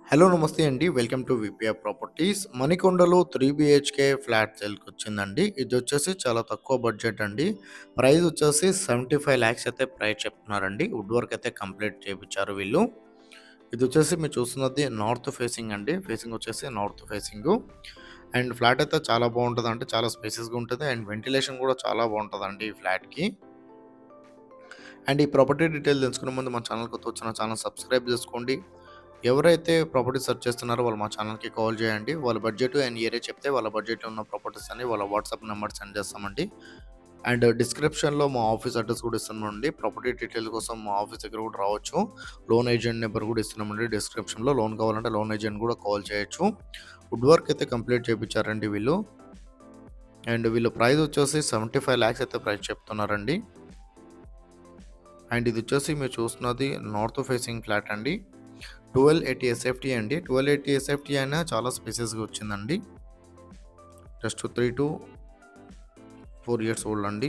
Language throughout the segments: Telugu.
హలో నమస్తే అండి. Welcome to VPR properties. మణికొండలో 3 బిహెచ్‌కే ఫ్లాట్ సేల్‌కొచ్చిందండి. ఇదొచ్చేసి చాలా తక్కువ బడ్జెట్ అండి. ప్రైస్ వచ్చేసి 75 లాక్స్ అయితే ప్రైస్ చెప్తున్నారండి. వుడ్ వర్క్ అయితే కంప్లీట్ చేపిచ్చారు వీళ్ళు. ఇదొచ్చేసి మీరు చూస్తున్నది నార్త్ ఫేసింగ్ అండి. ఫేసింగ్ వచ్చేసి నార్త్ ఫేసింగు. అండ్ ఫ్లాట్ అయితే చాలా బావుంటదండి. చాలా స్పేసియస్‌గా ఉంటది. అండ్ వెంటిలేషన్ కూడా చాలా బావుంటదండి ఈ ఫ్లాట్‌కి. అండ్ ఈ ప్రాపర్టీ డీటెయిల్ తెలుసుకునే ముందు మా ఛానల్ కొత్తగా వచ్చిన ఛానల్ సబ్స్క్రైబ్ చేసుకోండి. ఎవరైతే ప్రాపర్టీ సెర్చ్ చేస్తున్నారో వాళ్ళు మా ఛానల్‌కి కాల్ చేయండి. వాళ్ళ బడ్జెట్ అండ్ ఏరియా చెప్తే వాళ్ళ బడ్జెట్‌లో ఉన్న ప్రాపర్టీస్ అన్ని వాళ్ళ వాట్సాప్ నంబర్ సెండ్ చేస్తామండి. అండ్ డిస్క్రిప్షన్‌లో మా ఆఫీస్ అడ్రెస్ కూడా ఇస్తున్నామండి. ప్రాపర్టీ డీటెయిల్ కోసం మా ఆఫీస్ దగ్గర కూడా రావచ్చు. లోన్ ఏజెంట్ నెంబర్ కూడా ఇస్తున్నామండి డిస్క్రిప్షన్‌లో. లోన్ కావాలంటే లోన్ ఏజెంట్ కూడా కాల్ చేయొచ్చు. వుడ్ వర్క్ అయితే కంప్లీట్ చేపిచ్చారండి వీళ్ళు. అండ్ వీళ్ళ ప్రైస్ వచ్చేసి 75 లాక్స్ అయితే ప్రైస్ చెప్తున్నారండి. అండ్ ఇది వచ్చేసి మీరు చూస్తున్నది నార్త్ ఫేసింగ్ ఫ్లాట్ అండి. 1280 ఎస్ఎఫ్టీ అండి. 1280 ఎస్ఎఫ్టీ అయినా చాలా స్పేసెస్‌గా వచ్చిందండి. జస్ట్ 3-4 ఇయర్స్ ఓల్డ్ అండి.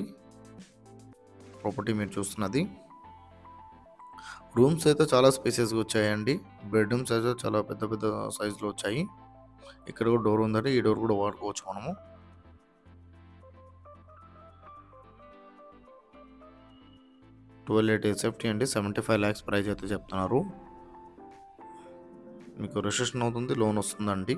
ప్రాపర్టీ మీరు చూస్తున్నది. రూమ్స్ అయితే చాలా స్పేసెస్‌గా వచ్చాయండి. బెడ్‌రూమ్స్ అయితే చాలా పెద్ద పెద్ద సైజ్‌లో వచ్చాయి. ఇక్కడ కూడా డోర్ ఉందండి. ఈ డోర్ కూడా వాడుకోవచ్చు మనము. 1280 ఎస్ఎఫ్టీ అండి. 75 లాక్స్ ప్రైస్ అయితే చెప్తున్నారు. మీకు రిజిస్ట్రేషన్ అవుతుంది. లోన్ వస్తుందండి.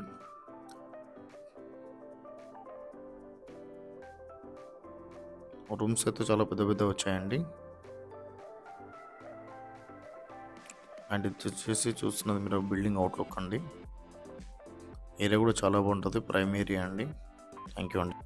రూమ్స్ అయితే చాలా పెద్ద పెద్దవి వచ్చాయండి. అండ్ ఇది వచ్చేసి చూస్తున్నది మీరు బిల్డింగ్ అవుట్లుక్ అండి. ఏరియా కూడా చాలా బాగుంటుంది. ప్రైమ్ ఏరియా అండి. థ్యాంక్ యూ అండి.